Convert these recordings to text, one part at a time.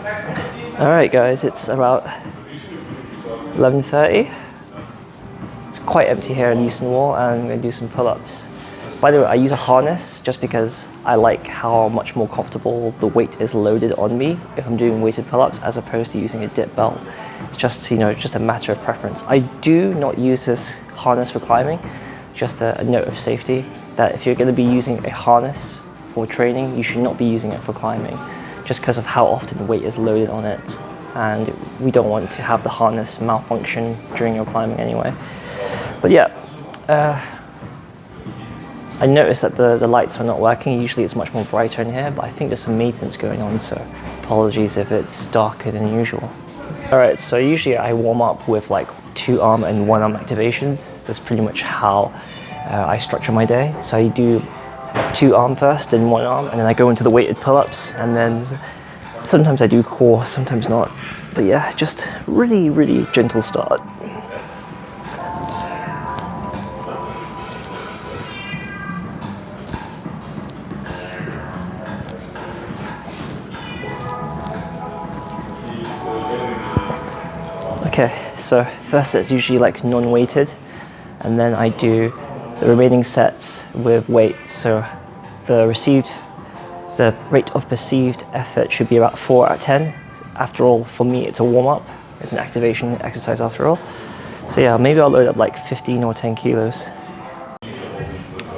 Alright guys, it's about 11:30. It's quite empty here in the Euston Wall, and I'm going to do some pull-ups. By the way, I use a harness just because I like how much more comfortable the weight is loaded on me if I'm doing weighted pull-ups as opposed to using a dip belt. It's just, just a matter of preference. I do not use this harness for climbing. Just a note of safety that if you're going to be using a harness for training, you should not be using it for climbing, just because of how often weight is loaded on it, and we don't want to have the harness malfunction during your climbing anyway. But yeah, I noticed that the lights are not working. Usually it's much more brighter in here, but I think there's some maintenance going on, so apologies if it's darker than usual. Alright, so usually I warm up with like 2 arm and 1 arm activations. That's pretty much how I structure my day. So I do 2 arm first, then 1 arm, and then I go into the weighted pull-ups, and then sometimes I do core, sometimes not. But yeah, just really gentle start. Okay, so first set's usually like non-weighted, and then I do the remaining sets with weight. So the rate of perceived effort should be about 4 out of 10. After all, for me, it's a warm-up. It's an activation exercise after all. So yeah, maybe I'll load up like 15 or 10 kilos.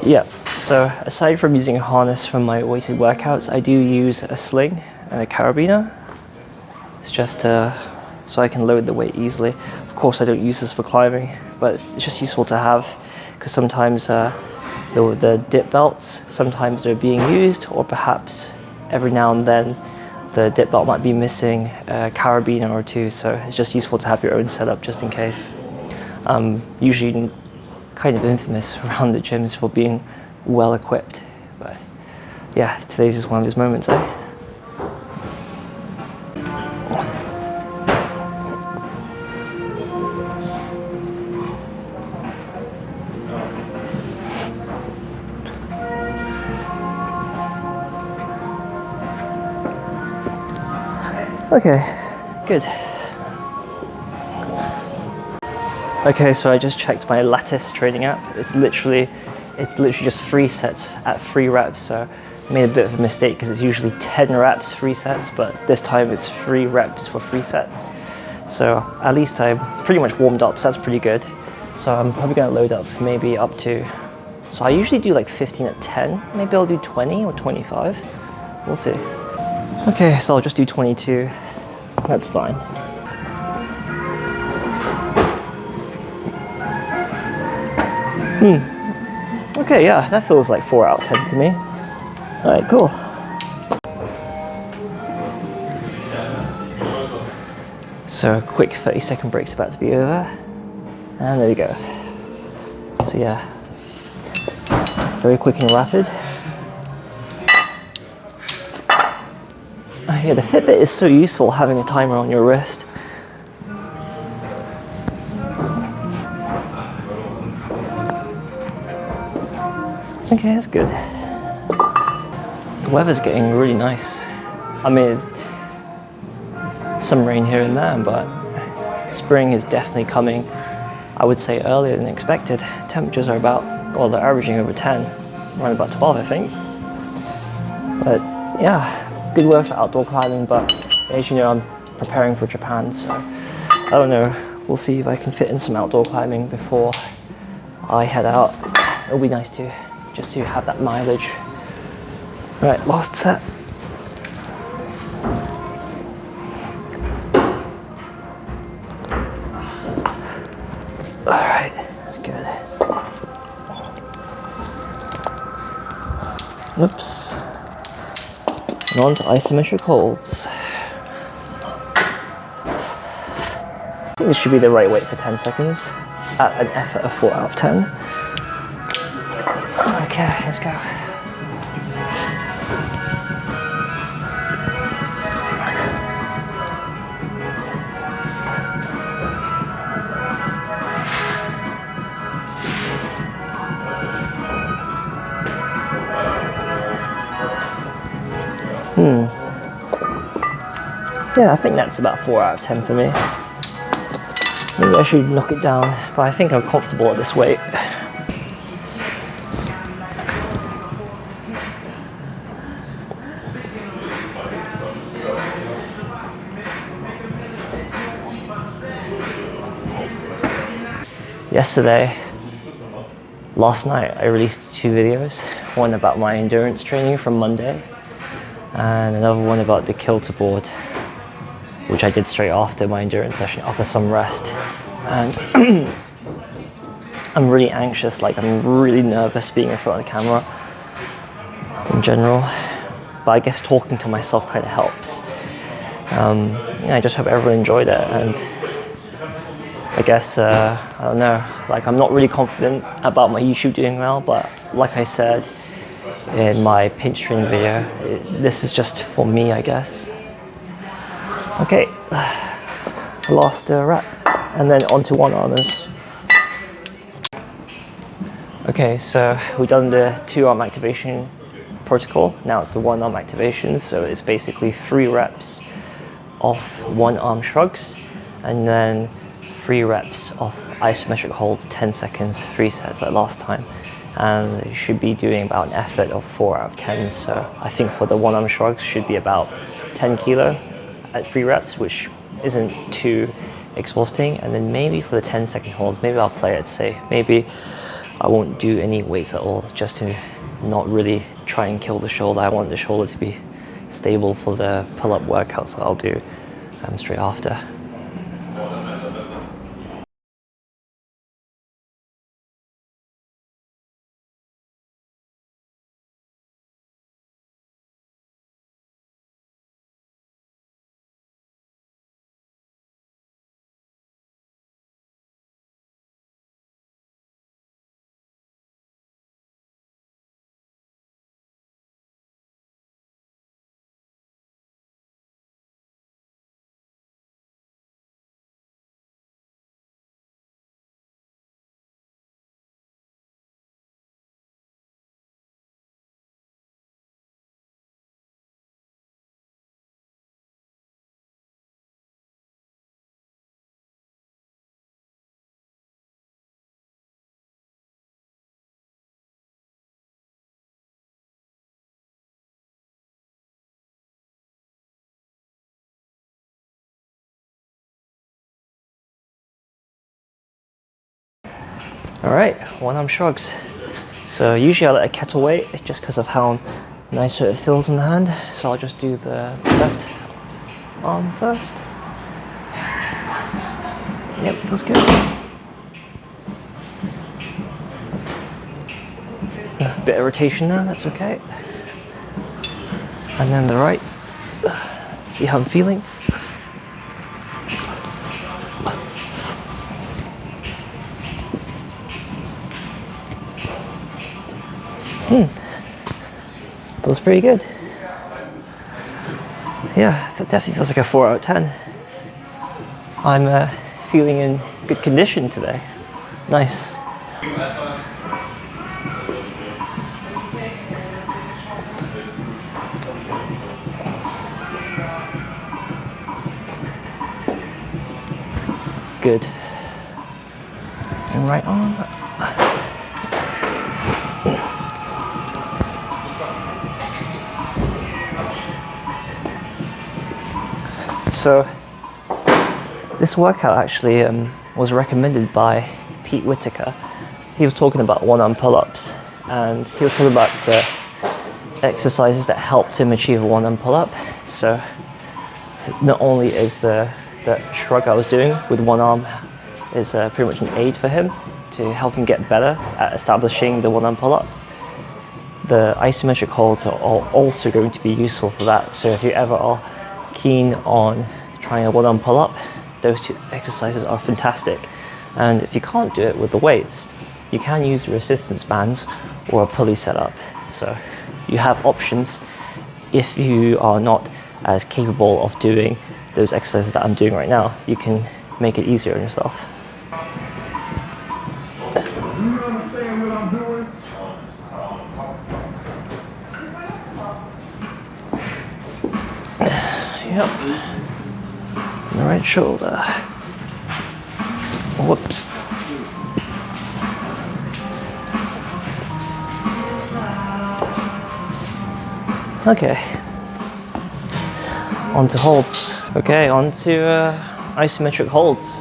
Yeah, so aside from using a harness for my weighted workouts, I do use a sling and a carabiner. It's just so I can load the weight easily. Of course, I don't use this for climbing, but it's just useful to have, because sometimes the dip belts, sometimes they're being used, or perhaps every now and then the dip belt might be missing a carabiner or 2, so it's just useful to have your own setup just in case. Usually kind of infamous around the gyms for being well equipped, but yeah, today's just one of those moments, eh? Okay, good. Okay, so I just checked my Lattice training app. It's literally just 3 sets at 3 reps. So I made a bit of a mistake because it's usually 10 reps, 3 sets, but this time it's 3 reps for 3 sets. So at least I'm pretty much warmed up, so that's pretty good. So I'm probably gonna load up maybe up to, so I usually do like 15 at 10. Maybe I'll do 20 or 25. We'll see. Okay, so I'll just do 22. That's fine. Okay, yeah, that feels like 4 out of 10 to me. Alright, cool. So a quick 30-second break's about to be over. And there we go. So yeah, very quick and rapid. Yeah, the Fitbit is so useful, having a timer on your wrist. Okay, that's good. The weather's getting really nice. I mean, some rain here and there, but spring is definitely coming, I would say, earlier than expected. Temperatures are about, well, they're averaging over 10, around about 12, I think. But yeah. Good weather for outdoor climbing, but as you know, I'm preparing for Japan, so I don't know. We'll see if I can fit in some outdoor climbing before I head out. It'll be nice to just to have that mileage. Right, last set. All right, that's good. Oops. And on to isometric holds. I think this should be the right weight for 10 seconds at an effort of 4 out of 10. Okay, let's go. Yeah, I think that's about 4 out of 10 for me. Maybe I should knock it down, but I think I'm comfortable at this weight. Last night I released 2 videos, one about my endurance training from Monday, and another one about the kill to board, which I did straight after my endurance session, after some rest. And I'm really anxious, like I'm really nervous being in front of the camera in general, but I guess talking to myself kind of helps. I just hope everyone enjoyed it, and I guess, I don't know, like I'm not really confident about my YouTube doing well, but like I said in my pinch training video, this is just for me, I guess. Okay, last rep, and then onto one armers. Okay, so we've done the 2 arm activation protocol. Now it's a 1 arm activation, so it's basically 3 reps of 1 arm shrugs, and then 3 reps of isometric holds, 10 seconds, 3 sets like last time. And you should be doing about an effort of 4 out of 10. So I think for the 1 arm shrugs should be about 10 kilo at 3 reps, which isn't too exhausting. And then maybe for the 10-second holds, maybe I'll play it safe. Maybe I won't do any weights at all, just to not really try and kill the shoulder. I want the shoulder to be stable for the pull-up workouts that I'll do straight after. All right, 1 arm shrugs. So usually I let a kettle weight just because of how nicer it feels in the hand. So I'll just do the left arm first. Yep, feels good. A bit of rotation there, that's okay. And then the right. See how I'm feeling. Feels pretty good. Yeah, it definitely feels like a 4 out of 10. I'm feeling in good condition today. Nice. Good. And right arm. So this workout actually was recommended by Pete Whitaker. He was talking about 1 arm pull-ups, and he was talking about the exercises that helped him achieve a 1 arm pull-up. So not only is the shrug I was doing with 1 arm is pretty much an aid for him to help him get better at establishing the 1 arm pull-up, the isometric holds are also going to be useful for that. So if you ever are keen on trying a 1 arm pull-up, those 2 exercises are fantastic. And if you can't do it with the weights, you can use resistance bands or a pulley setup. So you have options if you are not as capable of doing those exercises that I'm doing right now. You can make it easier on yourself. You understand what I'm doing? Yep. the right shoulder. Whoops. Okay. On to holds. Okay, on to isometric holds. I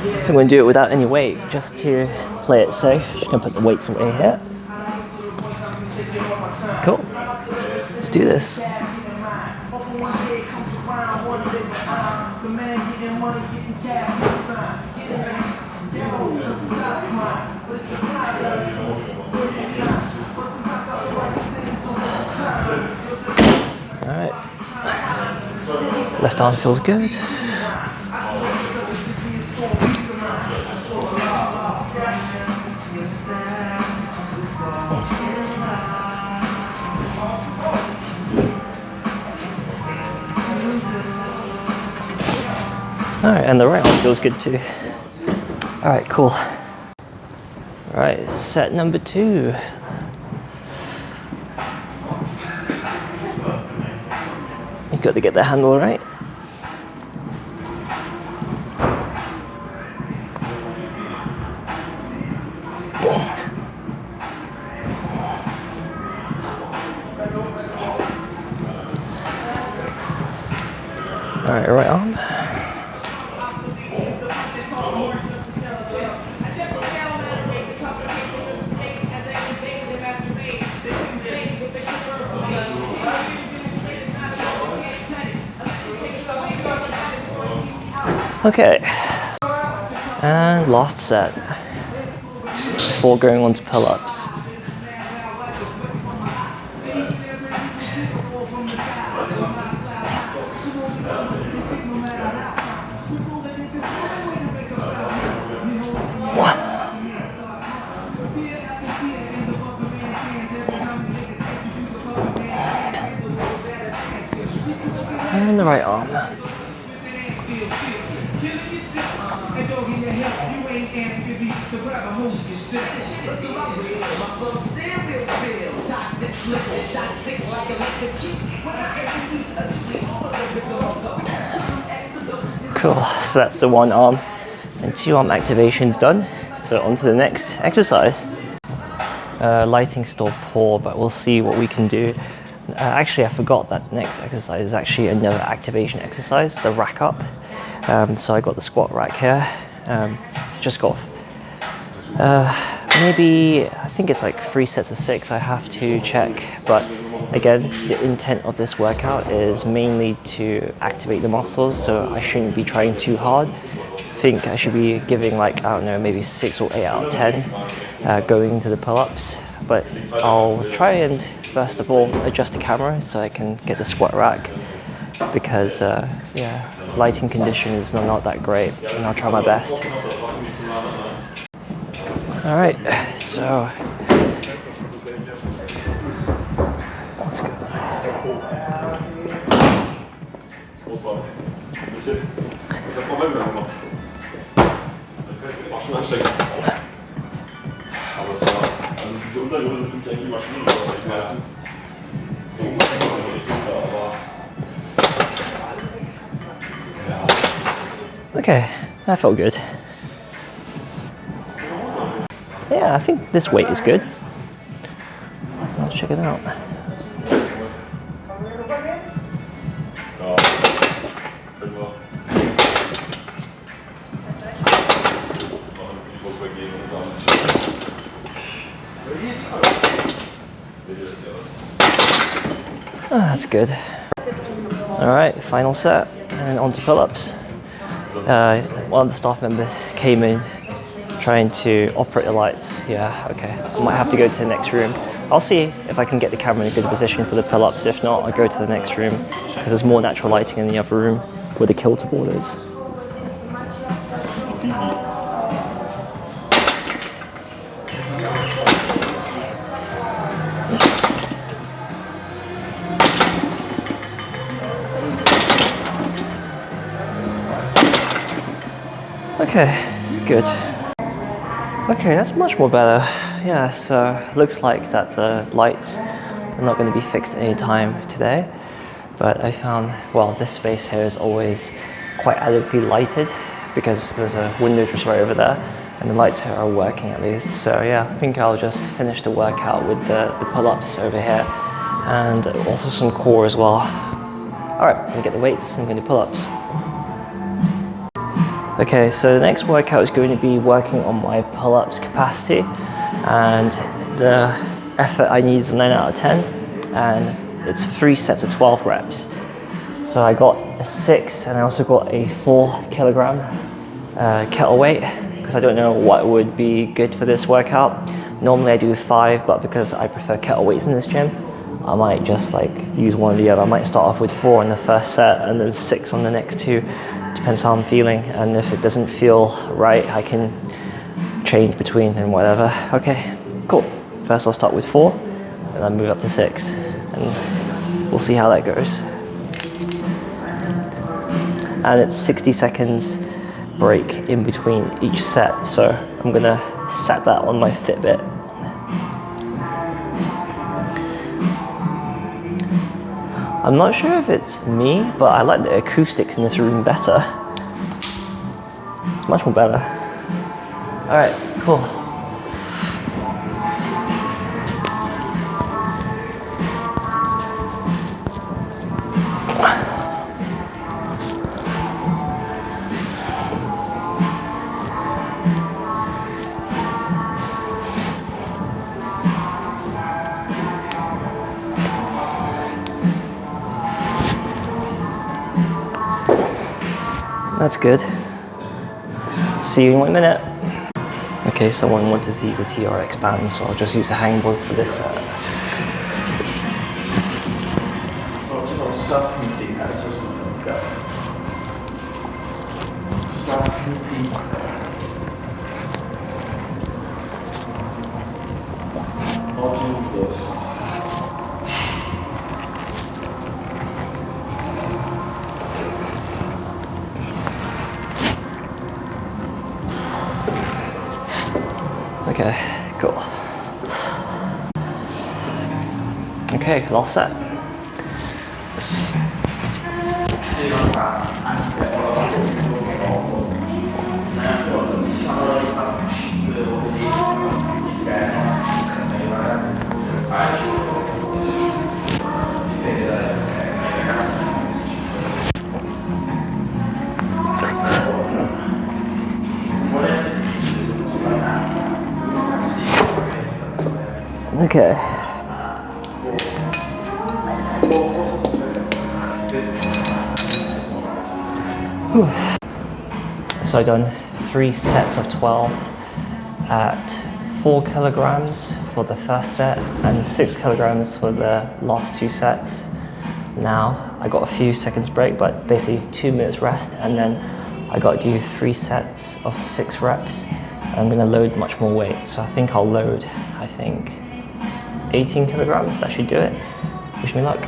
think I'm going to do it without any weight, just to play it safe. Just going to put the weights away here. Cool. Let's do this. Alright. Left arm feels good. Alright, and the right arm feels good too. Alright, cool. Alright, set number 2. You've got to get the handle right. Alright, right arm. Okay, and last set before going on to pull-ups. And the right arm. Cool, so that's the 1 arm and 2 arm activations done. So on to the next exercise. Lighting still poor, but we'll see what we can do. Actually, I forgot that next exercise is actually another activation exercise, the rack up. So I got the squat rack here, just got maybe, I think it's like 3 sets of 6, I have to check. But again, the intent of this workout is mainly to activate the muscles, so I shouldn't be trying too hard. I think I should be giving like, I don't know, maybe 6 or 8 out of 10 going into the pull-ups. But I'll try and first of all adjust the camera so I can get the squat rack, because yeah, lighting condition is not that great, and I'll try my best. Alright, so let's go. Okay, that felt good. Yeah, I think this weight is good. Let's check it out. Oh, that's good. Alright, final set, and on to pull-ups. One of the staff members came in trying to operate the lights. Yeah, okay. I might have to go to the next room. I'll see if I can get the camera in a good position for the pull-ups. If not, I'll go to the next room, because there's more natural lighting in the other room where the kilter board is. Okay, good. Okay, that's much more better. Yeah, so looks like that the lights are not going to be fixed at any time today. But I found, well, this space here is always quite adequately lighted because there's a window just right over there and the lights here are working at least. So yeah, I think I'll just finish the workout with the pull-ups over here and also some core as well. All right, I'm gonna get the weights, I'm gonna do pull-ups. Okay, so the next workout is going to be working on my pull-ups capacity, and the effort I need is a 9 out of 10, and it's 3 sets of 12 reps. So I got a 6 and I also got a 4 kilogram kettle weight because I don't know what would be good for this workout. Normally I do 5, but because I prefer kettle weights in this gym, I might just like use one or the other. I might start off with 4 in the first set and then 6 on the next 2. Depends how I'm feeling, and if it doesn't feel right, I can change between and whatever. Okay, cool. First I'll start with 4 and then move up to 6 and we'll see how that goes. And it's 60 seconds break in between each set, so I'm gonna set that on my Fitbit. I'm not sure if it's me, but I like the acoustics in this room better. It's much more better. All right, cool. That's good. See you in 1 minute. Okay, someone wanted to use a TRX band, so I'll just use the hangboard for this set. Okay, cool. Okay, last set. Okay. Whew. So I've done 3 sets of 12 at 4 kilograms for the first set and 6 kilograms for the last 2 sets. Now I got a few seconds break, but basically 2 minutes rest, and then I got to do 3 sets of 6 reps. And I'm gonna load much more weight, so I think I'll load, 18 kilograms, that should do it. Wish me luck.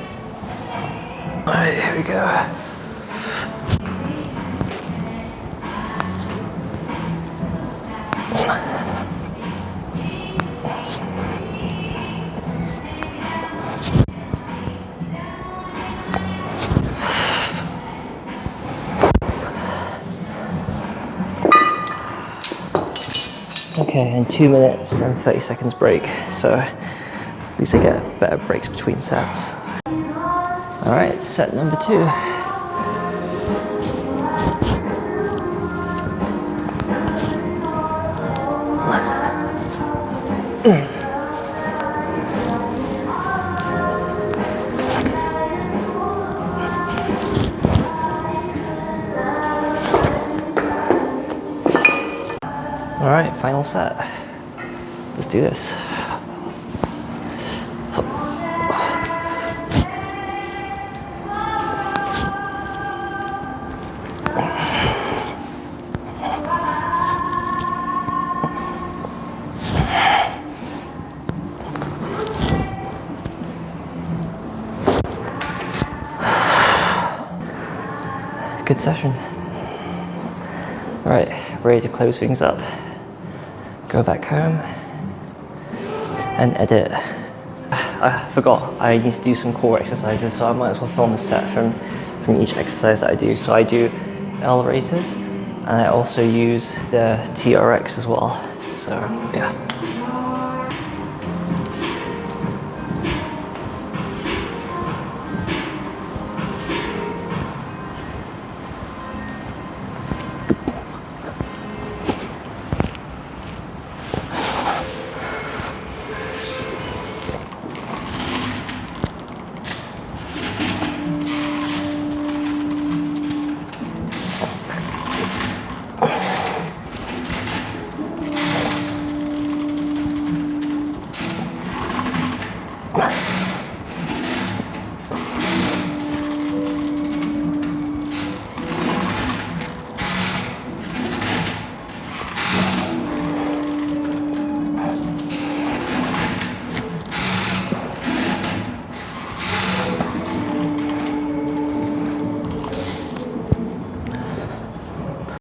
All right, here we go. Okay, and 2 minutes and 30 seconds break, so at least I get better breaks between sets. All right, set number 2. All right, final set. Let's do this. Good session. All right, ready to close things up. Go back home and edit. I forgot I need to do some core exercises, so I might as well film a set from each exercise that I do. So I do L raises, and I also use the TRX as well. So yeah.